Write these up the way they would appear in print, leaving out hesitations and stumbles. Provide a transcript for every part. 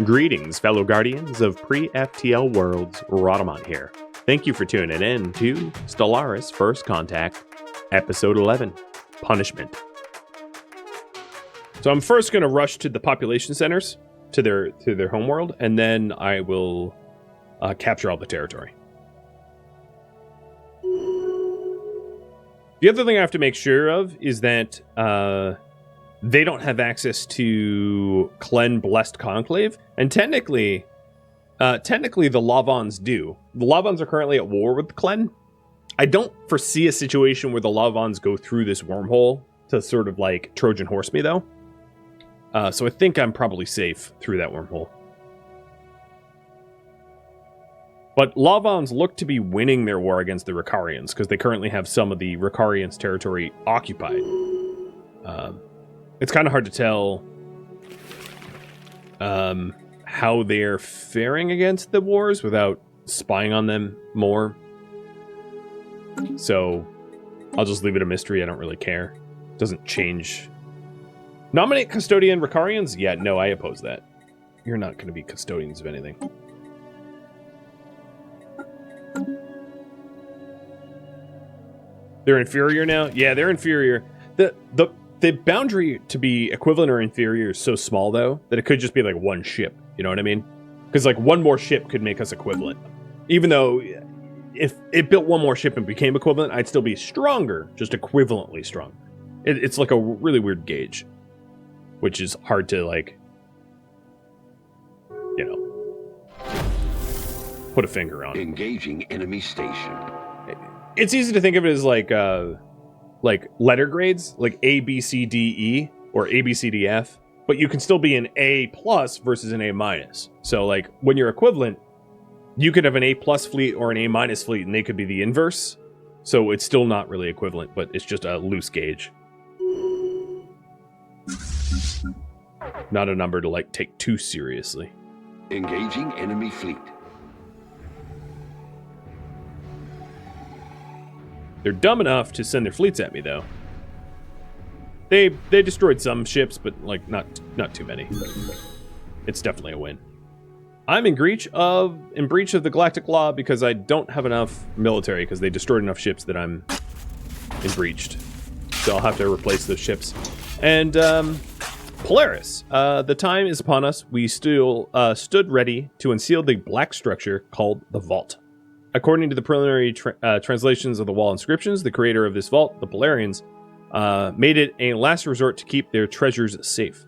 Greetings, fellow guardians of pre-FTL worlds. Rhadamant here. Thank you for tuning in to Stellaris First Contact, Episode 11, Punishment. So I'm first going to rush to the population centers, to their homeworld, and then I will capture all the territory. The other thing I have to make sure of is that they don't have access to Klen Blessed Conclave, and technically the Lavons do. The Lavons are currently at war with the Klen. I don't foresee a situation where the Lavons go through this wormhole to sort of like Trojan horse me, though. So I think I'm probably safe through that wormhole. But Lavons look to be winning their war against the Ricarians, because they currently have some of the Ricarians' territory occupied. It's kind of hard to tell how they're faring against the wars without spying on them more. So I'll just leave it a mystery. I don't really care. It doesn't change. Nominate custodian Ricarians? Yeah, no, I oppose that. You're not going to be custodians of anything. They're inferior now? Yeah, they're inferior. The boundary to be equivalent or inferior is so small, though, that it could just be like one ship. You know what I mean? Because like one more ship could make us equivalent. Even though if it built one more ship and became equivalent, I'd still be stronger, just equivalently strong. It's like a really weird gauge, which is hard to like, you know, put a finger on. Engaging enemy station. It's easy to think of it as like letter grades, like A, B, C, D, E, or A, B, C, D, F, but you can still be an A plus versus an A minus. So like when you're equivalent, you could have an A plus fleet or an A minus fleet, and they could be the inverse. So it's still not really equivalent, but it's just a loose gauge. Not a number to like take too seriously. Engaging enemy fleet. They're dumb enough to send their fleets at me, though. They destroyed some ships, but like not too many. It's definitely a win. I'm in breach of the Galactic Law because I don't have enough military, because they destroyed enough ships that I'm in breached. So I'll have to replace those ships. And Polaris, the time is upon us. We still stood ready to unseal the black structure called the Vault. According to the preliminary translations of the wall inscriptions, the creator of this vault, the Polarians, made it a last resort to keep their treasures safe.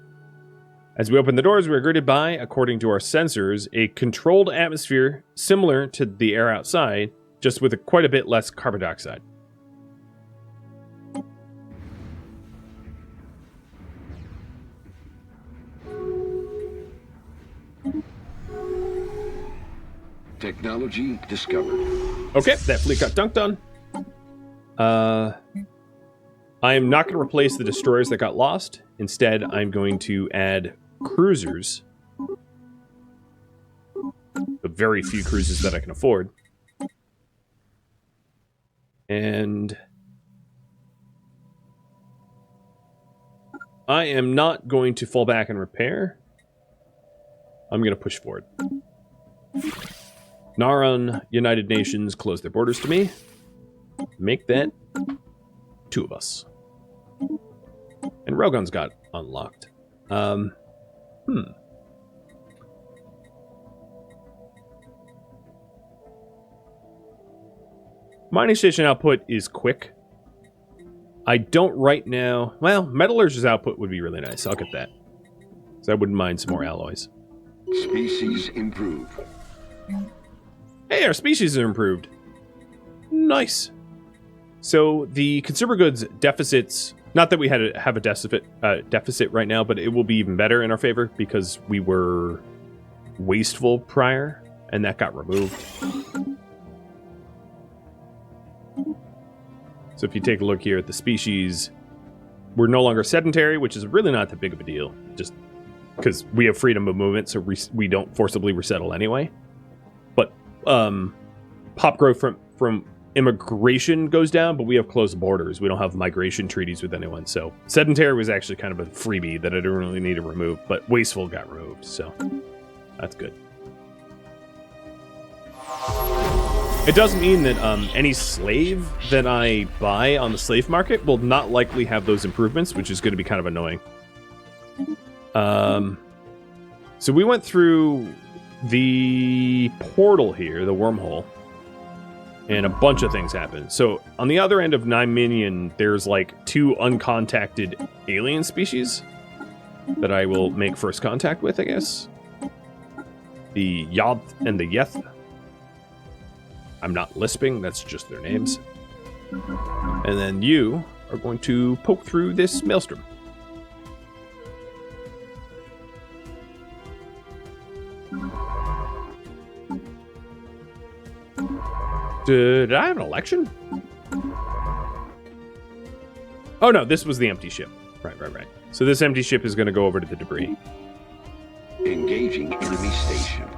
As we open the doors, we are greeted by, according to our sensors, a controlled atmosphere similar to the air outside, just with quite a bit less carbon dioxide. Technology discovered. Okay, that fleet got dunked on. I am not going to replace the destroyers that got lost. Instead, I'm going to add cruisers. The very few cruisers that I can afford. And I am not going to fall back and repair. I'm going to push forward. Naran, United Nations, close their borders to me. Make that 2 of us. And Rogun's got unlocked. Mining station output is quick. I don't right now. Well, metallurgist output would be really nice. I'll get that. So I wouldn't mind some more alloys. Species improve. Hey, our species are improved. Nice. So the consumer goods deficits, not that we have a deficit right now, but it will be even better in our favor because we were wasteful prior, and that got removed. So if you take a look here at the species, we're no longer sedentary, which is really not that big of a deal, just because we have freedom of movement, so we don't forcibly resettle anyway. But pop growth from immigration goes down, but we have closed borders. We don't have migration treaties with anyone. So sedentary was actually kind of a freebie that I didn't really need to remove, but wasteful got removed. So That's good. It does mean that any slave that I buy on the slave market will not likely have those improvements, which is going to be kind of annoying. So we went through the portal here, the wormhole, and a bunch of things happened. So on the other end of 9 Minion, there's like 2 uncontacted alien species that I will make first contact with, I guess. The Yoth and the Yeth. I'm not lisping, that's just their names. And then you are going to poke through this maelstrom. Did I have an election? Oh no, this was the empty ship. Right. So this empty ship is going to go over to the debris. Engaging enemy station.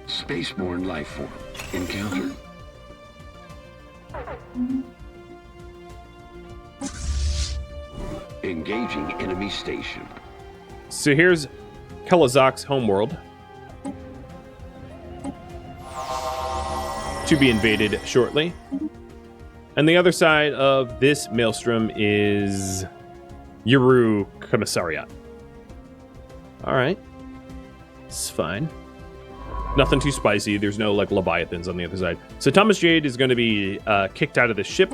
Spaceborne life form encountered. Engaging enemy station. So here's Kel-Azaan's homeworld, to be invaded shortly. And the other side of this maelstrom is Yuru Commissariat. Alright. It's fine. Nothing too spicy. There's no, like, Leviathans on the other side. So Thomas Jade is going to be kicked out of the ship.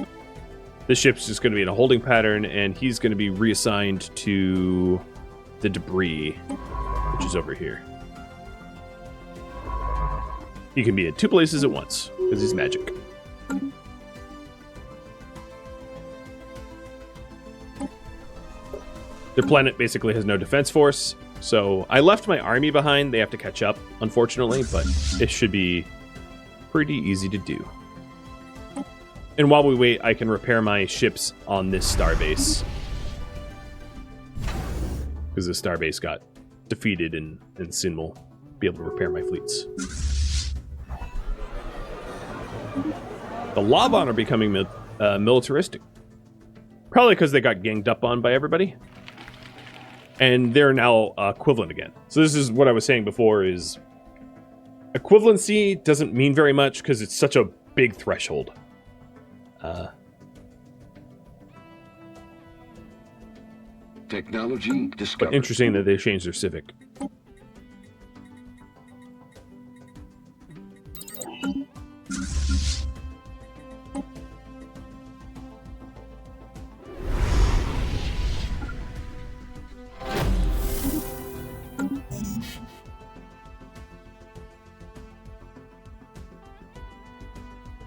The ship's just going to be in a holding pattern, and he's going to be reassigned to the debris, which is over here. He can be at 2 places at once, because he's magic. Their planet basically has no defense force, so I left my army behind. They have to catch up, unfortunately, but it should be pretty easy to do. And while we wait, I can repair my ships on this starbase. Because the starbase got defeated, and soon we'll be able to repair my fleets. The Laban are becoming militaristic. Probably because they got ganged up on by everybody. And they're now equivalent again. So this is what I was saying before, is equivalency doesn't mean very much because it's such a big threshold. Technology discovered. But interesting that they changed their civic.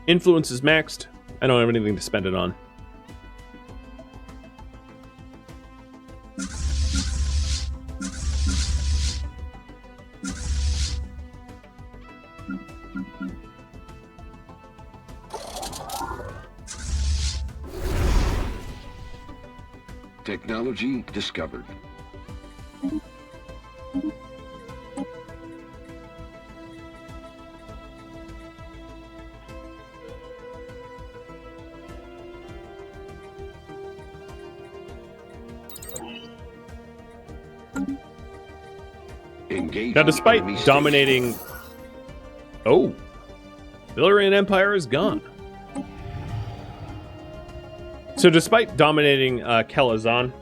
Influence is maxed. I don't have anything to spend it on. Technology discovered. Now, despite dominating... Oh! Illyrian Empire is gone. So despite dominating Kel-Azaan,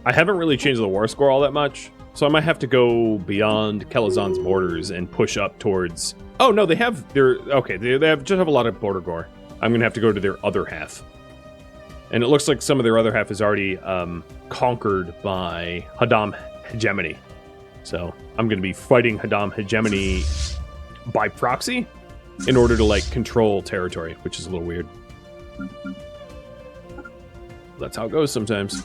I haven't really changed the war score all that much. So I might have to go beyond Kel-Azaan's borders and push up towards... Oh, no, they have their... Okay, they just have a lot of border gore. I'm going to have to go to their other half. And it looks like some of their other half is already conquered by Rhadamant hegemony. So I'm going to be fighting Rhadamant hegemony by proxy in order to, like, control territory, which is a little weird. That's how it goes sometimes.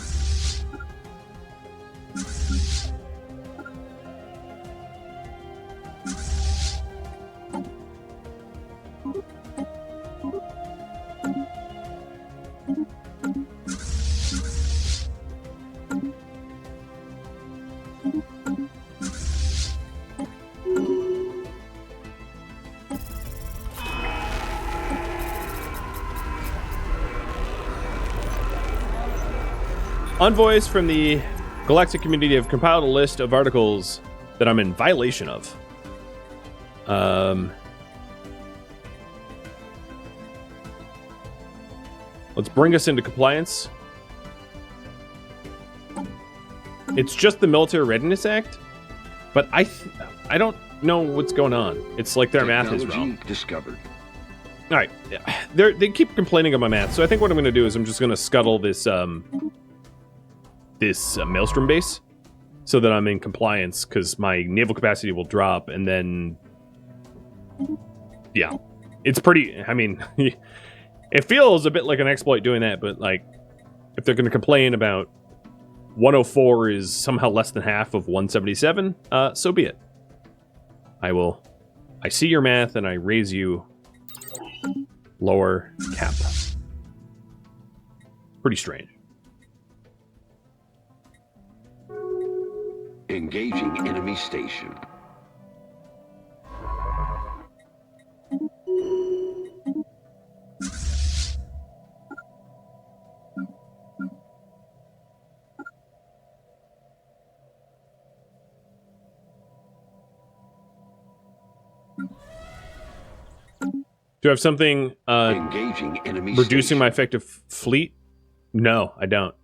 Envoys from the galactic community have compiled a list of articles that I'm in violation of. Let's bring us into compliance. It's just the Military Readiness Act, but I don't know what's going on. It's like their math is wrong. Discovered. All right, they keep complaining of my math, so I think what I'm going to do is I'm just going to scuttle this Maelstrom base so that I'm in compliance, because my naval capacity will drop, and then yeah, it's pretty. I mean, it feels a bit like an exploit doing that, but like if they're going to complain about 104 is somehow less than half of 177, so be it. I see your math and I raise you lower cap. Pretty strange. Engaging enemy station. Do I have something Engaging enemy reducing station. my effective fleet? No, I don't.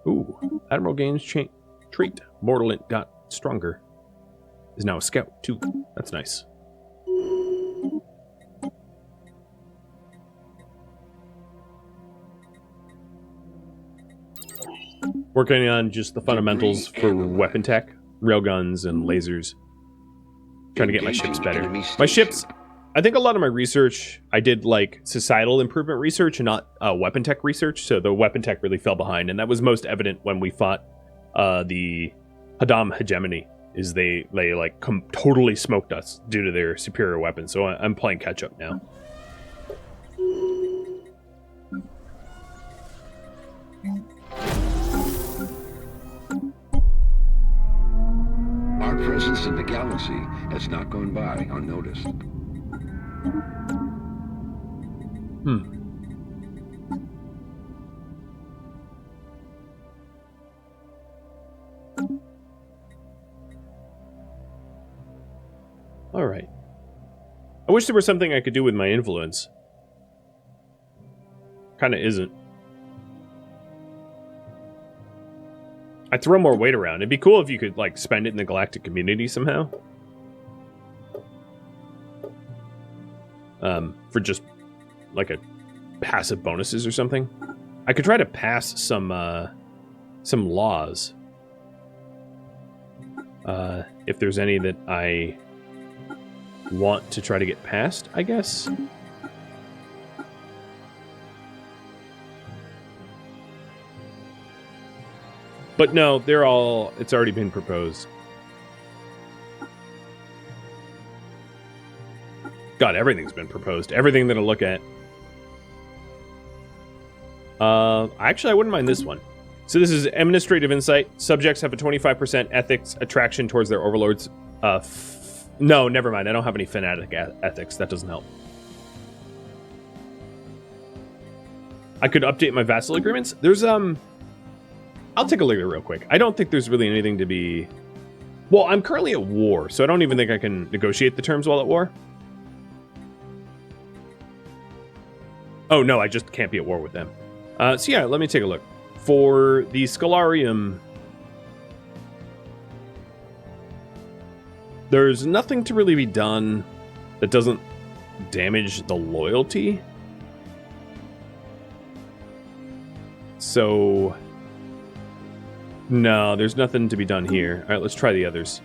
Ooh, Admiral gains trait. Mortalant got stronger. Is now a scout too. That's nice. Working on just the fundamentals for weapon tech, railguns and lasers. Trying to get my ships better. My ships, I think a lot of my research, I did like societal improvement research and not weapon tech research. So the weapon tech really fell behind. And that was most evident when we fought the Rhadamant hegemony, is they like totally smoked us due to their superior weapons. So I'm playing catch up now. Our presence in the galaxy has not gone by unnoticed. All right. I wish there was something I could do with my influence. Kind of isn't. I'd throw more weight around. It'd be cool if you could, like, spend it in the galactic community somehow. For just, like, a passive bonuses or something. I could try to pass some laws. If there's any that I want to try to get passed, I guess. But no, it's already been proposed. God, everything's been proposed. Everything that I look at. Actually, I wouldn't mind this one. So this is administrative insight. Subjects have a 25% ethics attraction towards their overlords. No, never mind. I don't have any fanatic ethics. That doesn't help. I could update my vassal agreements. There's, I'll take a look at it real quick. I don't think there's really anything to be... Well, I'm currently at war, so I don't even think I can negotiate the terms while at war. Oh, no, I just can't be at war with them. So yeah, let me take a look. For the Stellarium, there's nothing to really be done that doesn't damage the loyalty. So... no, there's nothing to be done here. All right, let's try the others.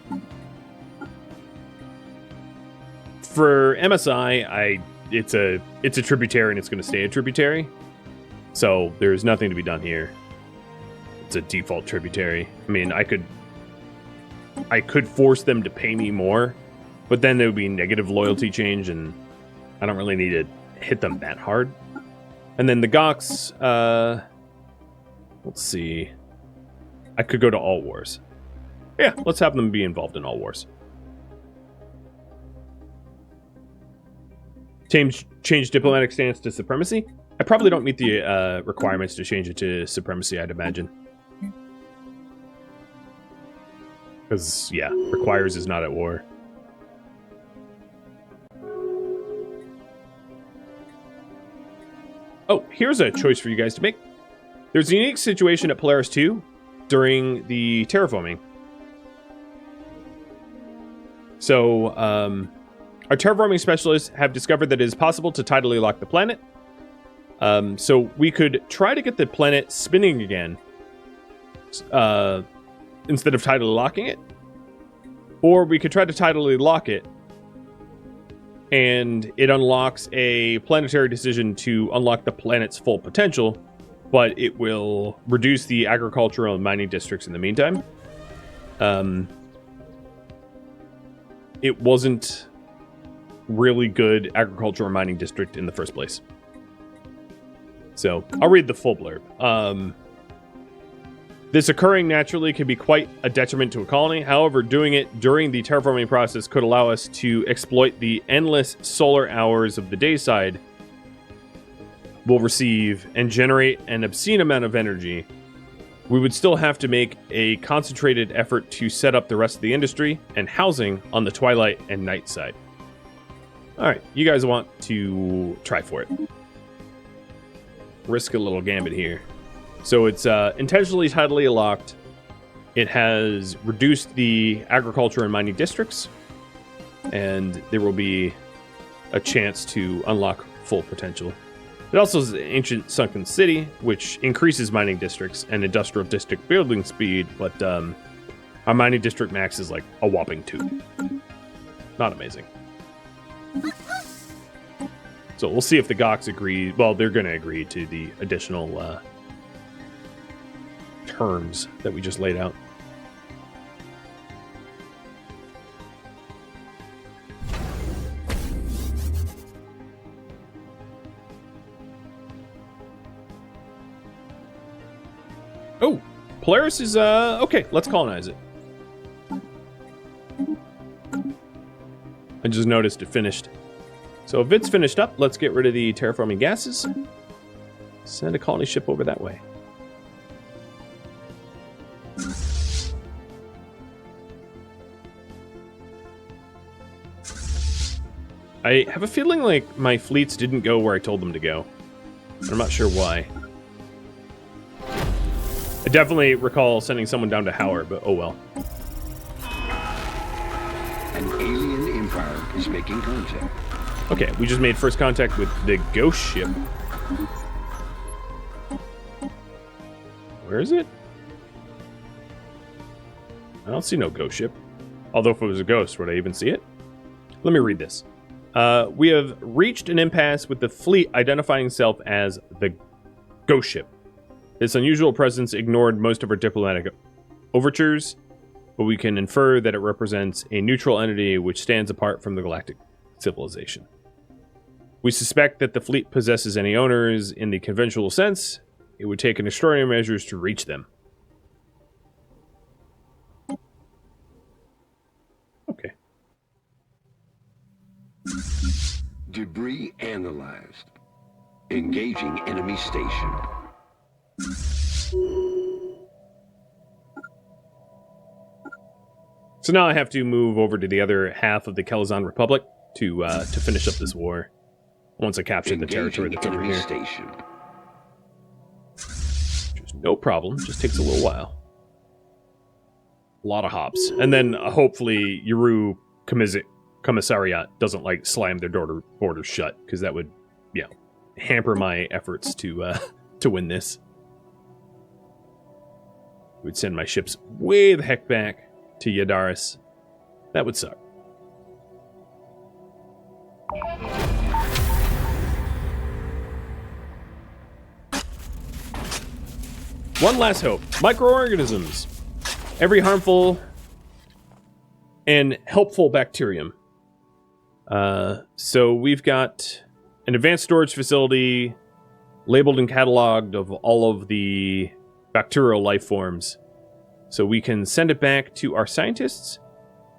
For MSI, it's a tributary and it's going to stay a tributary. So there's nothing to be done here. It's a default tributary. I mean, I could force them to pay me more, but then there would be negative loyalty change, and I don't really need to hit them that hard. And then the Gox, let's see. I could go to all wars. Yeah, let's have them be involved in all wars. Change diplomatic stance to supremacy. I probably don't meet the requirements to change it to supremacy, I'd imagine. Because, yeah, requires is not at war. Oh, here's a choice for you guys to make. There's a unique situation at Polaris 2 during the terraforming. So, our terraforming specialists have discovered that it is possible to tidally lock the planet. So we could try to get the planet spinning again instead of tidally locking it. Or we could try to tidally lock it, and it unlocks a planetary decision to unlock the planet's full potential, but it will reduce the agricultural and mining districts in the meantime. It wasn't really good agricultural or mining district in the first place. So, I'll read the full blurb. This occurring naturally can be quite a detriment to a colony. However, doing it during the terraforming process could allow us to exploit the endless solar hours of the day side we'll receive and generate an obscene amount of energy. We would still have to make a concentrated effort to set up the rest of the industry and housing on the twilight and night side. Alright, you guys want to try for it. Risk a little gambit here. So it's intentionally tidally locked. It has reduced the agriculture and mining districts, and there will be a chance to unlock full potential. It also is an ancient sunken city, which increases mining districts and industrial district building speed, but our mining district max is like a whopping 2. Not amazing. So we'll see if the Goks agree. Well, they're going to agree to the additional terms that we just laid out. Oh, Polaris is, okay, let's colonize it. I just noticed it finished. So if it's finished up, let's get rid of the terraforming gases. Send a colony ship over that way. I have a feeling like my fleets didn't go where I told them to go. I'm not sure why. I definitely recall sending someone down to Howard, but oh well. An alien empire is making contact. Okay, we just made first contact with the ghost ship. Where is it? I don't see no ghost ship. Although if it was a ghost, would I even see it? Let me read this. We have reached an impasse with the fleet identifying itself as the ghost ship. This unusual presence ignored most of our diplomatic overtures, but we can infer that it represents a neutral entity which stands apart from the galactic civilization. We suspect that the fleet possesses any owners in the conventional sense. It would take an extraordinary measures to reach them. Okay. Debris analyzed. Engaging enemy station. So now I have to move over to the other half of the Kel-Azaan Republic to finish up this war. Once I capture the territory that's over here. Station. Which is no problem, just takes a little while. A lot of hops. And then hopefully Yuru Commissariat doesn't like slam their borders shut, because that would, yeah, hamper my efforts to win this. We'd send my ships way the heck back to Yadaris. That would suck. One last hope. Microorganisms. Every harmful and helpful bacterium. So we've got an advanced storage facility labeled and cataloged of all of the bacterial life forms. So we can send it back to our scientists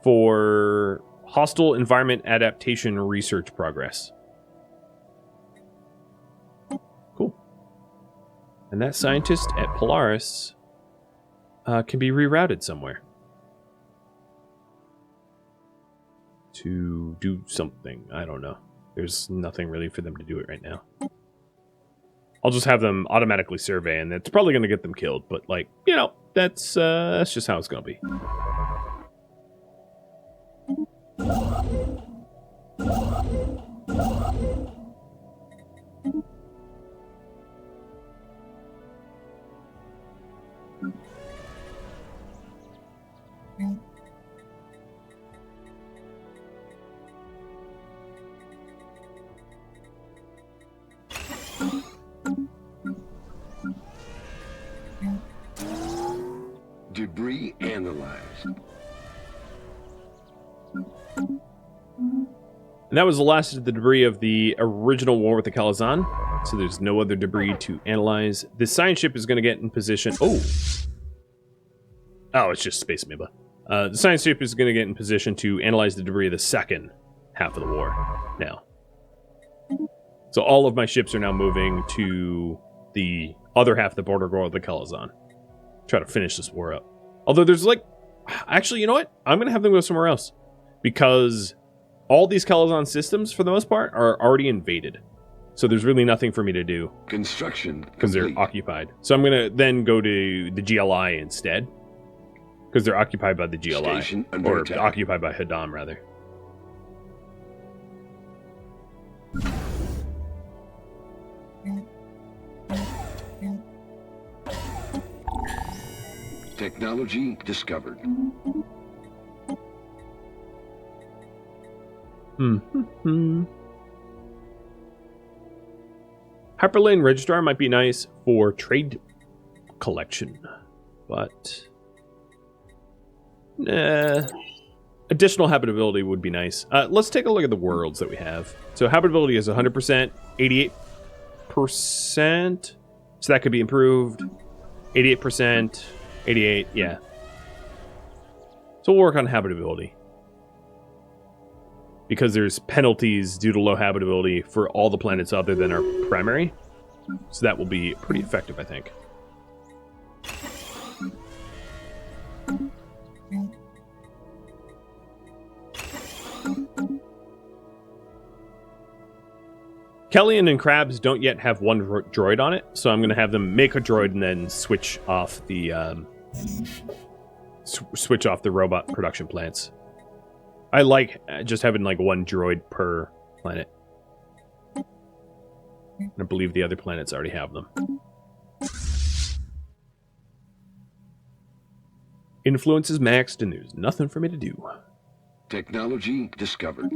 for hostile environment adaptation research progress. And that scientist at Polaris can be rerouted somewhere to do something. I don't know. There's nothing really for them to do it right now. I'll just have them automatically survey, and it's probably going to get them killed. But, like, you know, that's just how it's going to be. Debris analyzed. And that was the last of the debris of the original war with the Kel-Azaan. So there's no other debris to analyze. The science ship is going to get in position. Oh, it's just Space Amoeba. The science ship is going to get in position to analyze the debris of the second half of the war now. So all of my ships are now moving to the other half of the border war of the Kel-Azaan. Try to finish this war up. Although there's like... Actually, you know what? I'm going to have them go somewhere else. Because all these Kel-Azaan systems, for the most part, are already invaded. So there's really nothing for me to do. Construction because they're occupied. So I'm going to then go to the GLI instead. Because they're occupied by the GLI. Or attack. Occupied by Rhadamant, rather. Technology discovered. Hyperlane Registrar might be nice for trade collection, but additional habitability would be nice. Let's take a look at the worlds that we have. So habitability is 100%, 88%, so that could be improved. 88%, 88, yeah. So we'll work on habitability. Because there's penalties due to low habitability for all the planets other than our primary. So that will be pretty effective, I think. Kellyan and Krabs don't yet have one droid on it, so I'm going to have them make a droid and then switch off the robot production plants. I like just having like one droid per planet. I believe the other planets already have them. Influence is maxed and there's nothing for me to do. Technology discovered.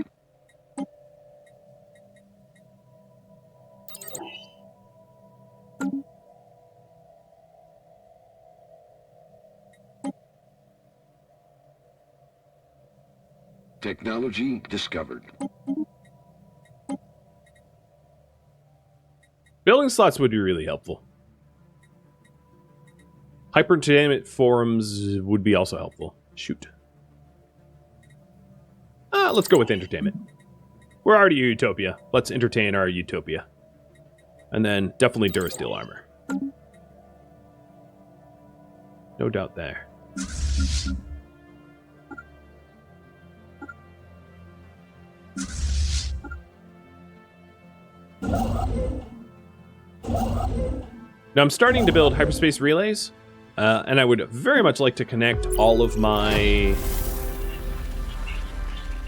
Technology discovered. Building slots would be really helpful. Hyper-entertainment forums would be also helpful. Shoot. Let's go with entertainment. We're already a utopia. Let's entertain our utopia. And then definitely Durasteel armor. No doubt there. Now I'm starting to build hyperspace relays, and I would very much like to connect all of my,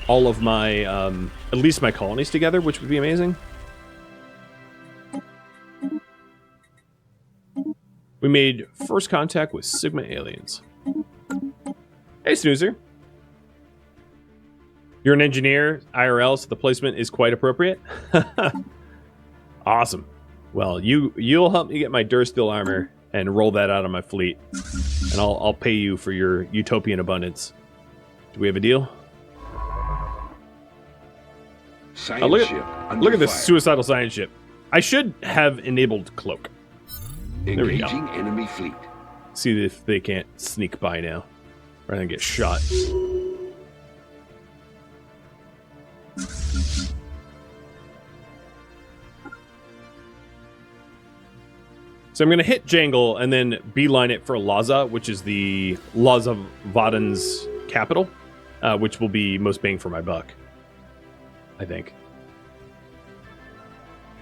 at least my colonies together, which would be amazing. We made first contact with Sigma aliens. Hey, Snoozer. You're an engineer, IRL, so the placement is quite appropriate. Awesome. Well, you'll help me get my Durasteel armor and roll that out on my fleet, and I'll pay you for your utopian abundance. Do we have a deal? Look at this suicidal science ship. I should have enabled cloak. There we go. Engaging enemy fleet. See if they can't sneak by now, rather than get shot. So I'm going to hit Jangle and then beeline it for Laza, which is the Lazavadan's capital, which will be most bang for my buck, I think,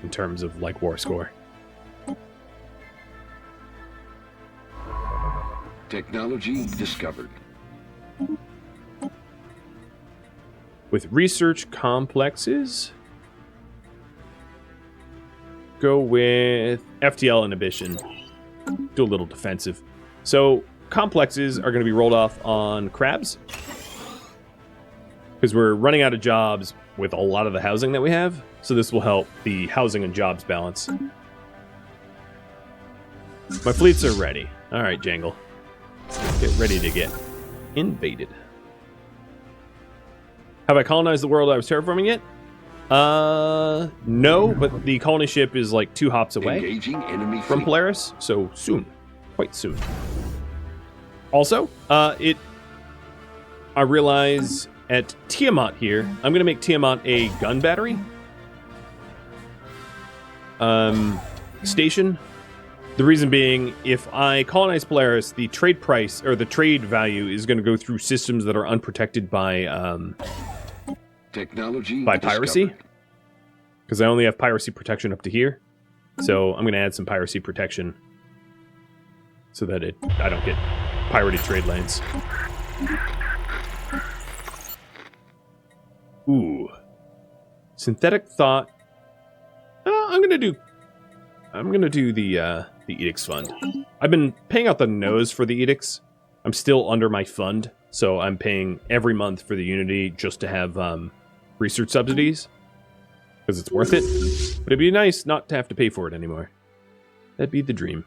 in terms of, like, war score. Technology discovered. With research complexes, go with FTL inhibition. Do a little defensive. So complexes are going to be rolled off on crabs because we're running out of jobs with a lot of the housing that we have. So this will help the housing and jobs balance. My fleets are ready. All right, Jangle. Get ready to get invaded. Have I colonized the world I was terraforming yet? No, but the colony ship is like 2 hops away from Polaris, so soon. Quite soon. Also, I realize at Tiamat here, I'm going to make Tiamat a gun battery station. The reason being, if I colonize Polaris, the trade price, or the trade value, is going to go through systems that are unprotected by piracy. Because I only have piracy protection up to here. So I'm going to add some piracy protection so that I don't get pirated trade lanes. Ooh. Synthetic thought. I'm going to do the edicts fund. I've been paying out the nose for the edicts. I'm still under my fund, so I'm paying every month for the Unity just to have research subsidies, because it's worth it. But it'd be nice not to have to pay for it anymore. That'd be the dream.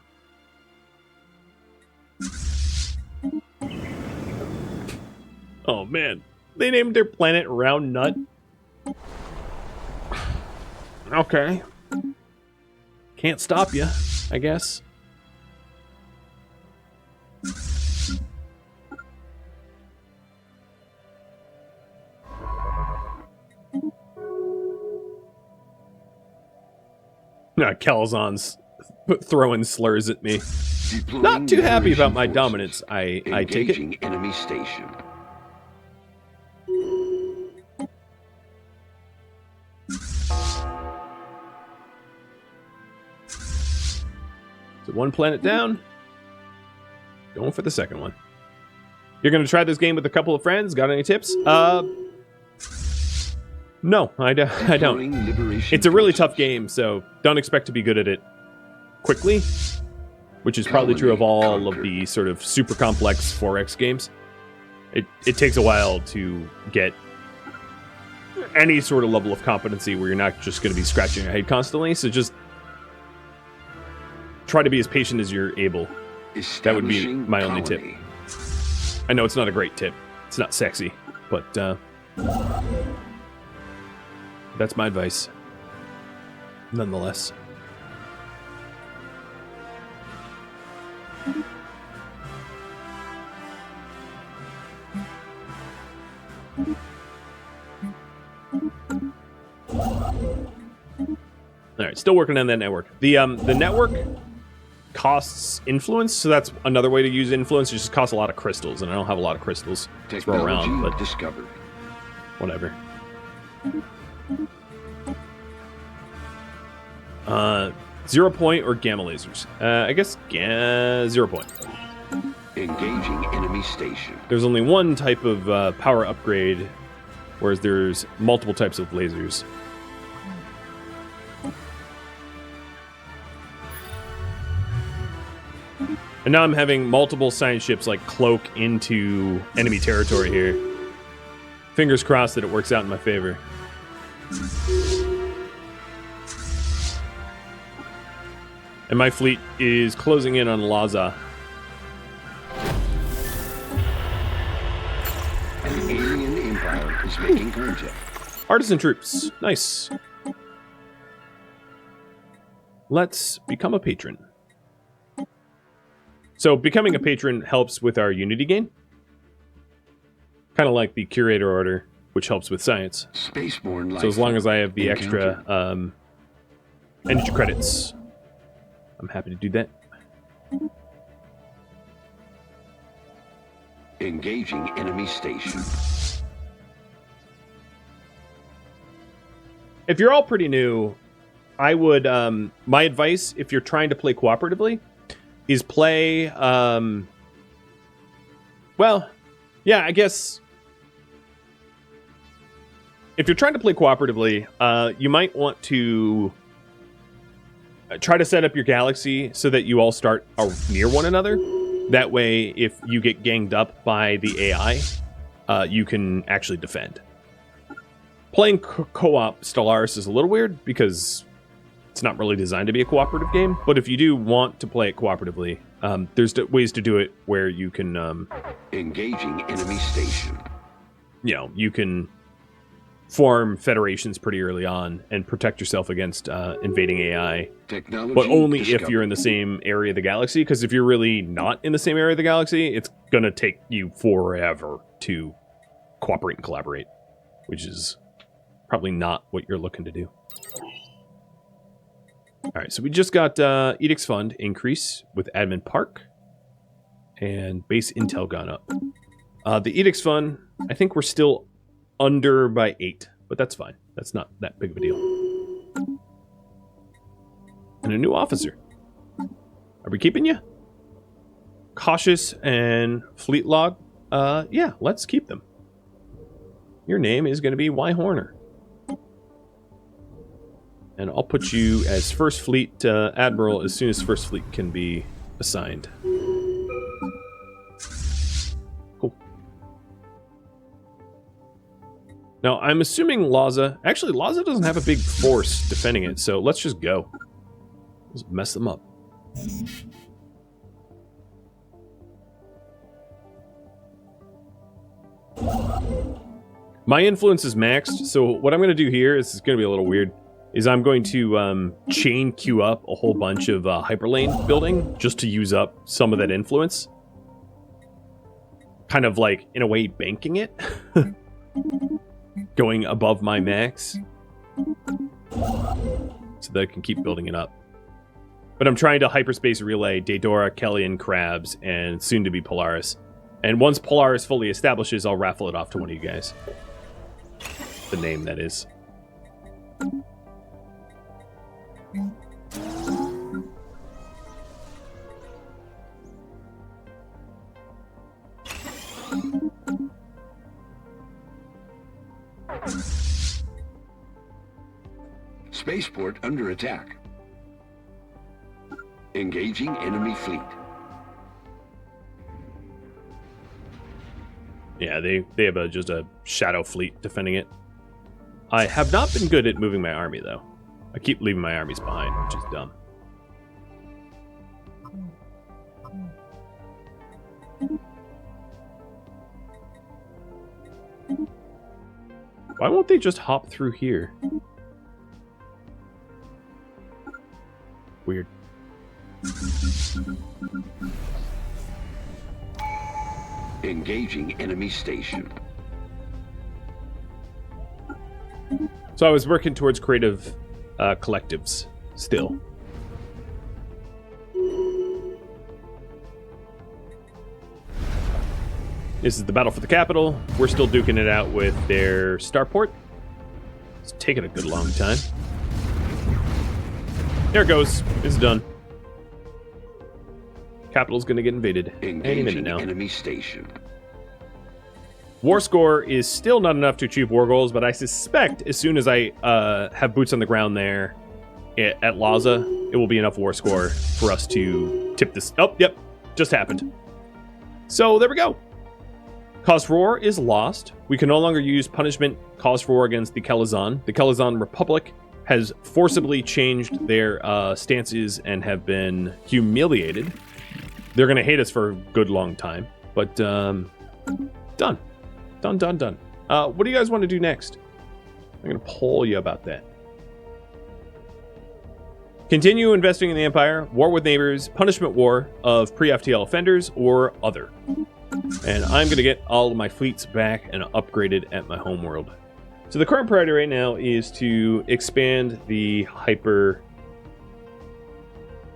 Oh man, they named their planet Round Nut. Okay. Can't stop you, I guess. Kel-Azaan's throwing slurs at me. Not too happy about my dominance, I take it. Enemy station. So 1 planet down. Going for the second one. You're going to try this game with a couple of friends? Got any tips? No, I don't. It's a really tough game, so don't expect to be good at it quickly, which is probably true of all of the sort of super complex 4X games. It takes a while to get any sort of level of competency where you're not just going to be scratching your head constantly, so just try to be as patient as you're able. That would be my only tip. I know it's not a great tip. It's not sexy, but that's my advice. Nonetheless. All right, still working on that network. The network costs influence, so that's another way to use influence. It just costs a lot of crystals, and I don't have a lot of crystals to throw around, but discovered. Whatever. 0 point or gamma lasers? I guess 0 point. Engaging enemy station. There's only one type of power upgrade, whereas there's multiple types of lasers. And now I'm having multiple science ships like cloak into enemy territory here. Fingers crossed that it works out in my favor. And my fleet is closing in on Laza. An alien empire is making contact. Artisan troops. Nice. Let's become a patron. So becoming a patron helps with our unity gain. Kind of like the curator order, which helps with science. Spaceborne life. So as long as I have the extra energy credits, I'm happy to do that. Engaging enemy station. If you're all pretty new, I would, my advice, if you're trying to play cooperatively, is play, well, yeah, I guess, if you're trying to play cooperatively, you might want to try to set up your galaxy so that you all start near one another. That way, if you get ganged up by the AI, you can actually defend. Playing co-op Stellaris is a little weird because it's not really designed to be a cooperative game. But if you do want to play it cooperatively, there's ways to do it where you can... Engaging enemy station. You know, you can form federations pretty early on and protect yourself against invading AI. Technology but only discovered. if you're in the same area of the galaxy, because if you're really not in the same area of the galaxy, it's going to take you forever to cooperate and collaborate, which is probably not what you're looking to do. All right, so we just got Edicts Fund increase with Admin Park and base intel gone up. The Edicts Fund, I think we're still under by 8, but that's fine. That's not that big of a deal. And a new officer. Are we keeping you? Cautious and Fleet Log. Yeah, let's keep them. Your name is going to be Y. Horner. And I'll put you as First Fleet Admiral as soon as First Fleet can be assigned. Cool. Now, I'm assuming Laza... Actually, Laza doesn't have a big force defending it, so let's just go. Let's mess them up. My influence is maxed, so what I'm going to do here is going to be a little weird. Is I'm going to chain queue up a whole bunch of hyperlane building just to use up some of that influence. Kind of like, in a way, banking it. Going above my max. So that I can keep building it up. But I'm trying to hyperspace relay Daedora, Kellian, Crabs, and soon to be Polaris. And once Polaris fully establishes, I'll raffle it off to one of you guys. The name, that is. Spaceport under attack. Engaging enemy fleet. Yeah, they have just a shadow fleet defending it. I have not been good at moving my army, though. I keep leaving my armies behind, which is dumb. Why won't they just hop through here? Weird. Engaging enemy station. So I was working towards creative collectives still. This is the battle for the capital. We're still duking it out with their starport. It's taking a good long time. There it goes. It's done. Capital's gonna get invaded any minute now. Enemy station. War score is still not enough to achieve war goals, but I suspect as soon as I have boots on the ground there at Laza, it will be enough war score for us to tip this. Oh, yep, just happened. So there we go. Cause for war is lost. We can no longer use punishment cause for war against the Kel-Azaan. The Kel-Azaan Republic has forcibly changed their stances and have been humiliated. They're going to hate us for a good long time, but done. Done. What do you guys want to do next? I'm going to poll you about that. Continue investing in the Empire, war with neighbors, punishment war of pre-FTL offenders, or other. And I'm going to get all of my fleets back and upgraded at my homeworld. So the current priority right now is to expand the hyper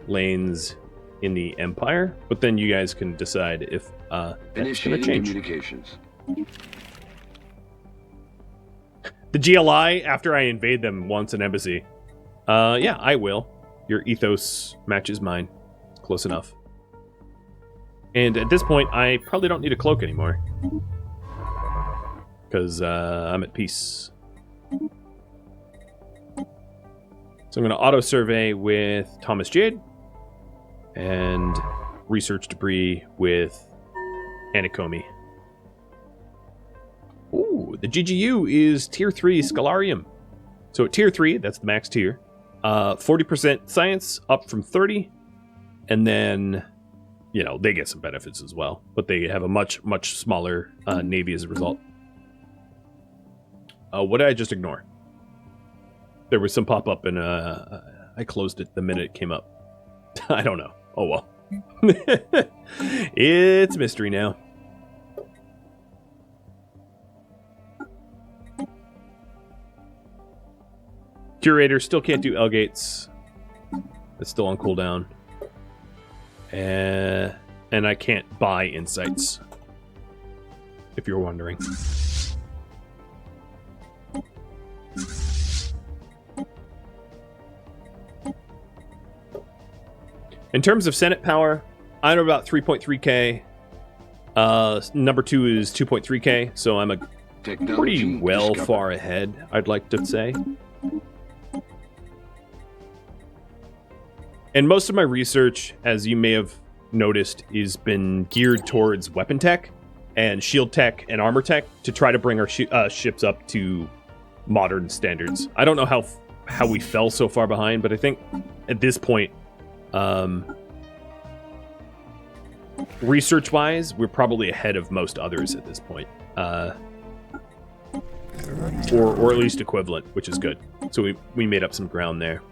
lanes in the Empire, but then you guys can decide if that's going to Initiating change. communications. The GLI, after I invade them, wants an embassy. Yeah, I will. Your ethos matches mine. Close enough. And at this point, I probably don't need a cloak anymore. Because I'm at peace. So I'm going to auto-survey with Thomas Jade. And research debris with Anakomi. Ooh, the GGU is Tier 3 Scholarium. So at Tier 3, that's the max tier. 40% science, up from 30. And then, you know, they get some benefits as well. But they have a much, much smaller navy as a result. What did I just ignore? There was some pop-up and I closed it the minute it came up. I don't know. Oh well. It's mystery now. Curator still can't do L-gates. It's still on cooldown. And I can't buy insights. If you're wondering. In terms of Senate power, I'm about 3.3k. Number 2 is 2.3k, so I'm a pretty well far ahead, I'd like to say. And most of my research, as you may have noticed, has been geared towards weapon tech and shield tech and armor tech to try to bring our ships up to modern standards. I don't know how we fell so far behind, but I think at this point, research-wise, we're probably ahead of most others at this point, or at least equivalent, which is good. So we made up some ground there,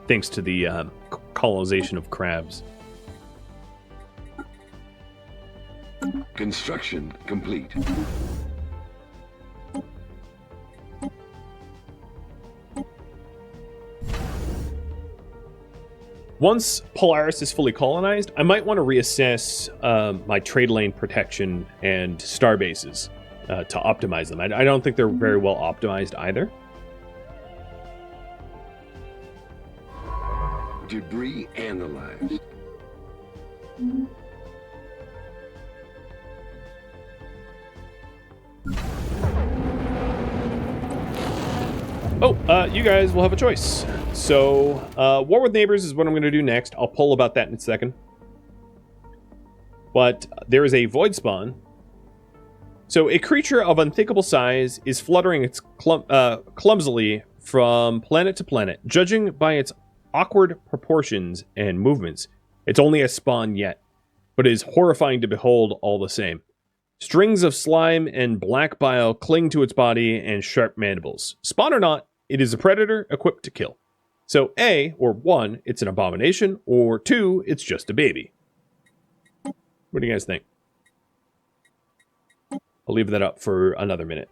thanks to the colonization of crabs. Construction complete. Once Polaris is fully colonized, I might want to reassess my trade lane protection and star bases to optimize them. I don't think they're very well optimized either. Debris analyzed. Oh, you guys will have a choice. So, War with Neighbors is what I'm going to do next. I'll poll about that in a second. But there is a void spawn. So, a creature of unthinkable size is fluttering its clumsily from planet to planet. Judging by its awkward proportions and movements, it's only a spawn yet, but it is horrifying to behold all the same. Strings of slime and black bile cling to its body and sharp mandibles. Spawn or not, it is a predator equipped to kill. So A, or 1, it's an abomination, or 2, it's just a baby. What do you guys think? I'll leave that up for another minute.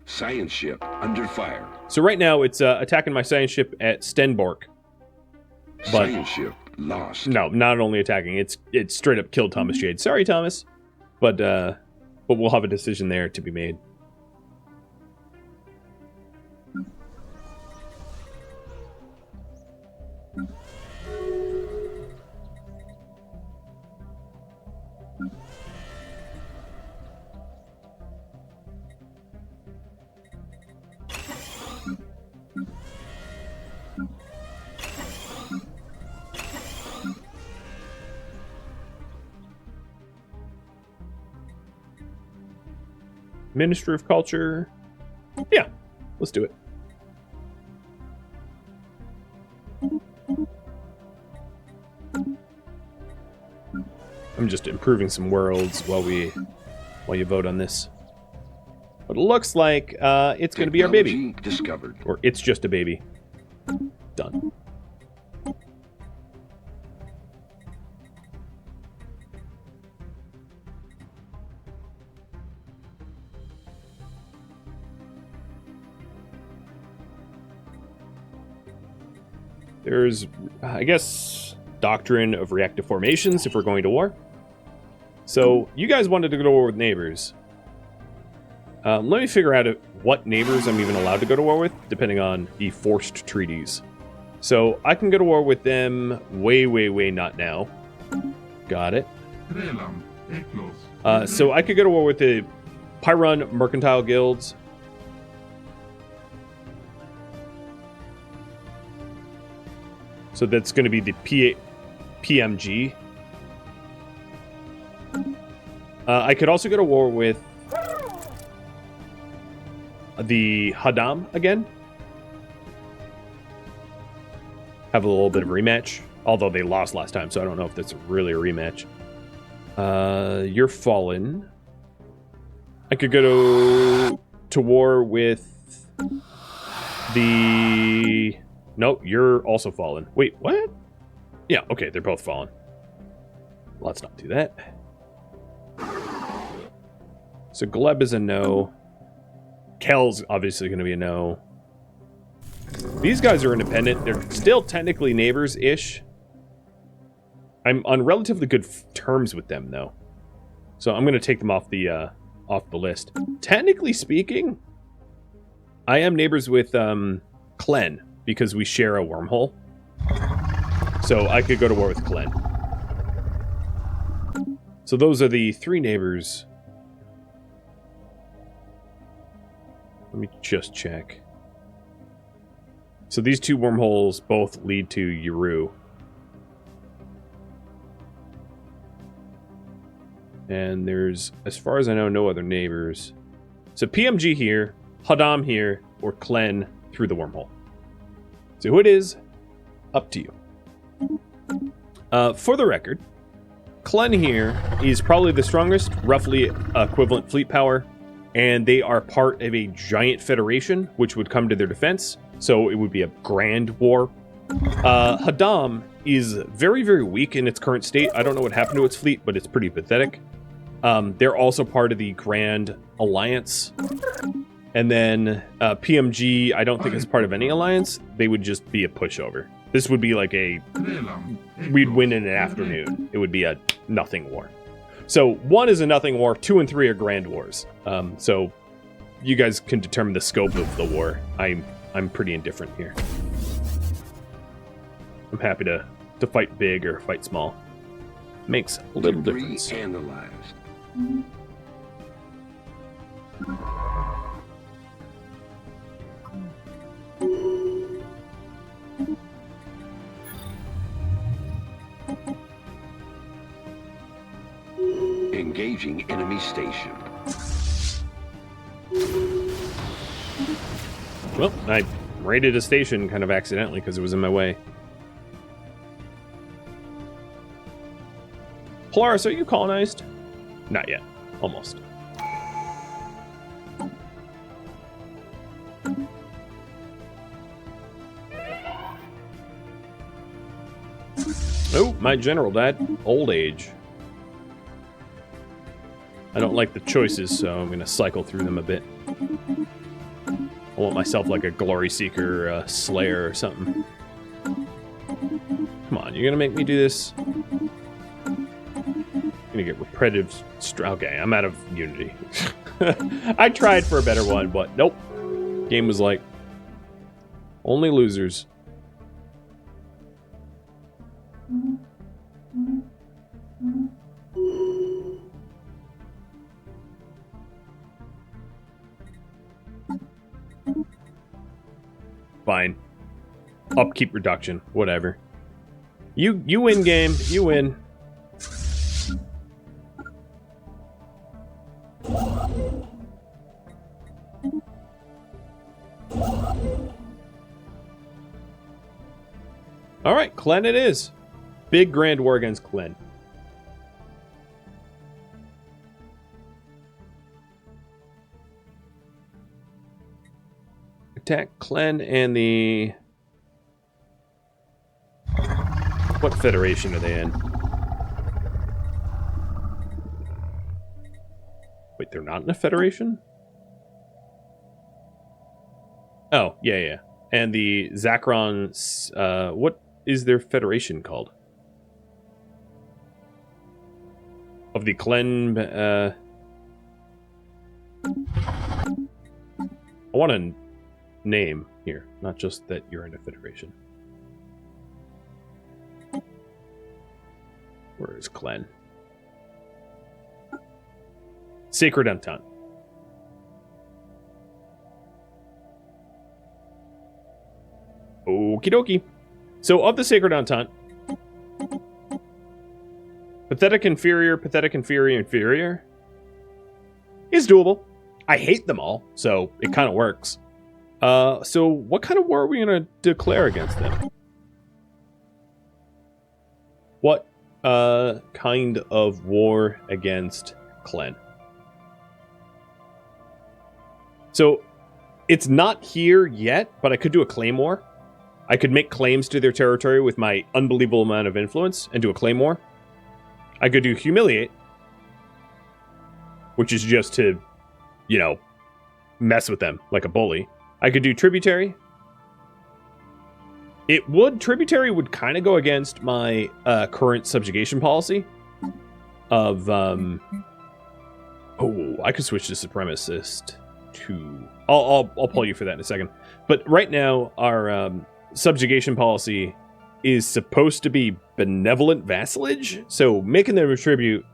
Science ship under fire. So right now it's attacking my science ship at Stenborg. But Science ship lost. no, not only attacking, it's straight up killed Thomas Jade. Sorry, Thomas. But we'll have a decision there to be made. Ministry of Culture. Yeah, let's do it. I'm just improving some worlds while you vote on this. But it looks like it's going to be our baby. Discovered. Or it's just a baby. Done. There's, I guess, doctrine of reactive formations if we're going to war. So you guys wanted to go to war with neighbors. Let me figure out what neighbors I'm even allowed to go to war with, depending on the forced treaties. So I can go to war with them way not now. Got it. So I could go to war with the Pyrrhon Mercantile Guilds. So that's going to be the PMG. I could also go to war with the Rhadamant again. Have a little bit of a rematch. Although they lost last time, so I don't know if that's really a rematch. You're fallen. I could go to war with the... Nope, you're also fallen. Wait, what? Yeah, okay, they're both fallen. Let's not do that. So Gleb is a no. Kel's obviously going to be a no. These guys are independent. They're still technically neighbors-ish. I'm on relatively good terms with them, though. So I'm going to take them off the list. Technically speaking, I am neighbors with Klen, because we share a wormhole. So I could go to war with Klen. So those are the three neighbors. Let me just check. So these two wormholes both lead to Yuru. And there's, as far as I know, no other neighbors. So PMG here, Rhadamant here, or Klen through the wormhole. So who it is, up to you. For the record, Klen here is probably the strongest, roughly equivalent fleet power, and they are part of a giant federation, which would come to their defense, so it would be a grand war. Rhadamant is very weak in its current state. I don't know what happened to its fleet, but it's pretty pathetic. They're also part of the Grand Alliance. And then PMG, I don't think is part of any alliance. They would just be a pushover. This would be like we'd win in an afternoon. It would be a nothing war. So 1 is a nothing war, 2 and 3 are grand wars. So you guys can determine the scope of the war. I'm pretty indifferent here. I'm happy to fight big or fight small. Makes a little difference. Analyzed. Engaging enemy station. Well, I raided a station kind of accidentally because it was in my way. Polaris, are you colonized? Not yet. Almost. Oh, my general died. Old age. I don't like the choices, so I'm going to cycle through them a bit. I want myself like a Glory Seeker or a Slayer or something. Come on, you're going to make me do this? I'm going to get repetitive... Okay, I'm out of Unity. I tried for a better one, but nope. Game was like, only losers. Fine. Upkeep reduction, whatever. You win, game. You win. All right, Klen it is. Big grand war against Klen. Attack Klen and the... What federation are they in? Wait, they're not in a federation? Oh, yeah. And the Zakron... what is their federation called? of the Clen. I want a name here, not just that you're in a federation. Where is Clen? Sacred Entente. Okie dokie. So, of the Sacred Entente, pathetic, inferior, inferior is doable. I hate them all, so it kind of works. So what kind of war are we going to declare against them? What kind of war against Clen? So it's not here yet, but I could do a claim war. I could make claims to their territory with my unbelievable amount of influence and do a claim war. I could do humiliate, which is just to, you know, mess with them like a bully. I could do tributary. Tributary would kind of go against my current subjugation policy of, I could switch to supremacist to, I'll pull you for that in a second. But right now, our subjugation policy is supposed to be benevolent vassalage, so making them a tribute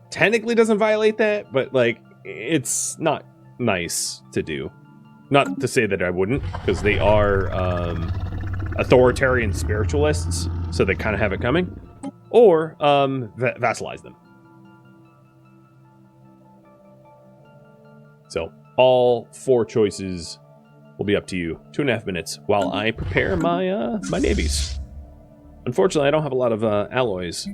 technically doesn't violate that, but like it's not nice to do. Not to say that I wouldn't, because they are authoritarian spiritualists, so they kind of have it coming. Or vassalize them. So all four choices will be up to you. 2.5 minutes while I prepare my my navies. Unfortunately, I don't have a lot of alloys,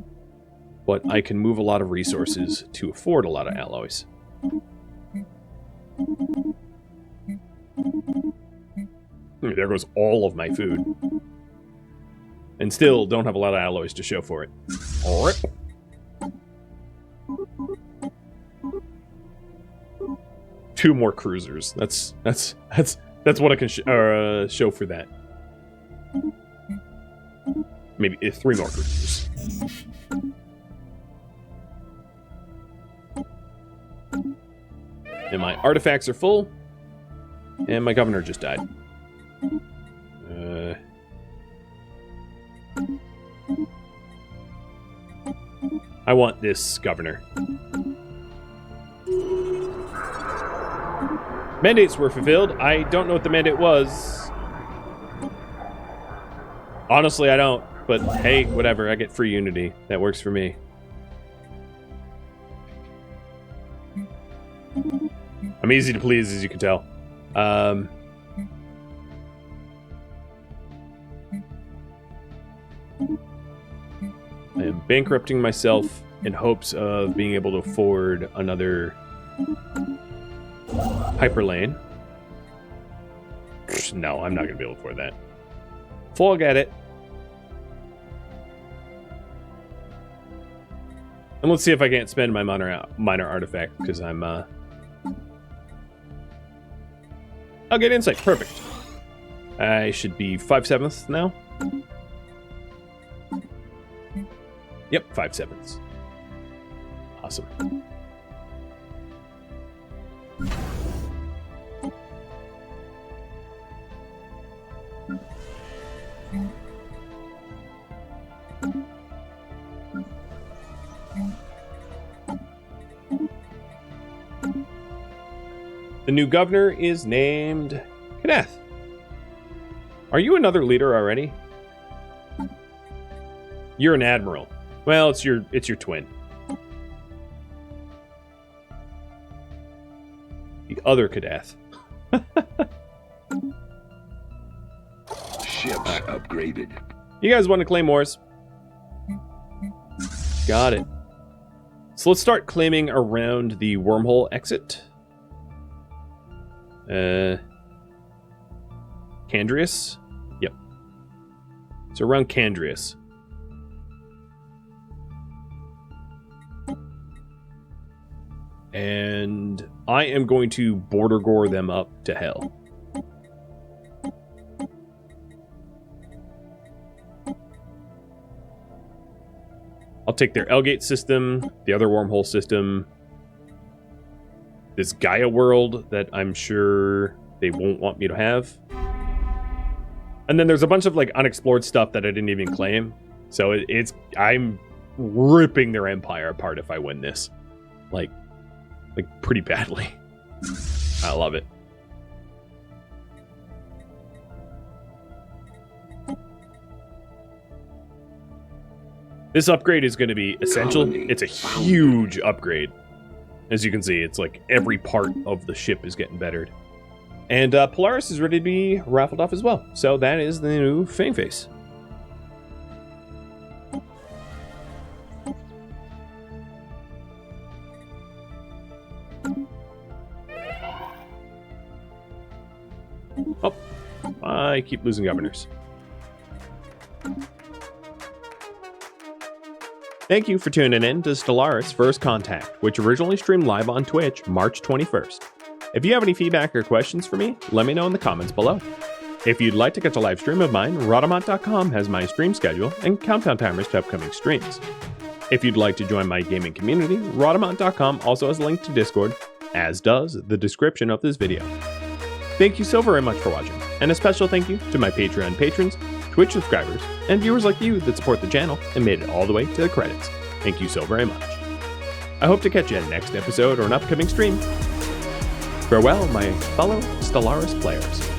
but I can move a lot of resources to afford a lot of alloys. There goes all of my food. And still don't have a lot of alloys to show for it. Alright. Two more cruisers. That's what I can show for that. Maybe 3 more cruisers. And my artifacts are full. And my governor just died. I want this governor. Mandates were fulfilled. I don't know what the mandate was. Honestly, I don't. But hey, whatever. I get free unity. That works for me. I'm easy to please, as you can tell. I am bankrupting myself in hopes of being able to afford another hyperlane. No, I'm not going to be able to afford that. Full at it. And let's see if I can't spend my minor artifact, because I'm I'll get insight. Perfect. I should be 5/7 now. Yep, 5/7. Awesome. The new governor is named Kenneth. Are you another leader already? You're an admiral. Well, it's your twin. The other Kadath. Ships upgraded. You guys want to claim wars? Got it. So let's start claiming around the wormhole exit. Candrius? Yep. So around Candrius. And I am going to border gore them up to hell. I'll take their L-Gate system, the other wormhole system, this Gaia world that I'm sure they won't want me to have. And then there's a bunch of like unexplored stuff that I didn't even claim. So I'm ripping their empire apart if I win this. Like pretty badly. I love it. This upgrade is going to be essential. It's a huge upgrade. As you can see, it's like every part of the ship is getting bettered. And Polaris is ready to be raffled off as well. So that is the new Fang Face. Oh, I keep losing governors. Thank you for tuning in to Stellaris First Contact, which originally streamed live on Twitch March 21st. If you have any feedback or questions for me, let me know in the comments below. If you'd like to catch a live stream of mine, Rhadamant.com has my stream schedule and countdown timers to upcoming streams. If you'd like to join my gaming community, Rhadamant.com also has a link to Discord, as does the description of this video. Thank you so very much for watching, and a special thank you to my Patreon patrons, Twitch subscribers, and viewers like you that support the channel and made it all the way to the credits. Thank you so very much. I hope to catch you in the next episode or an upcoming stream. Farewell, my fellow Stellaris players.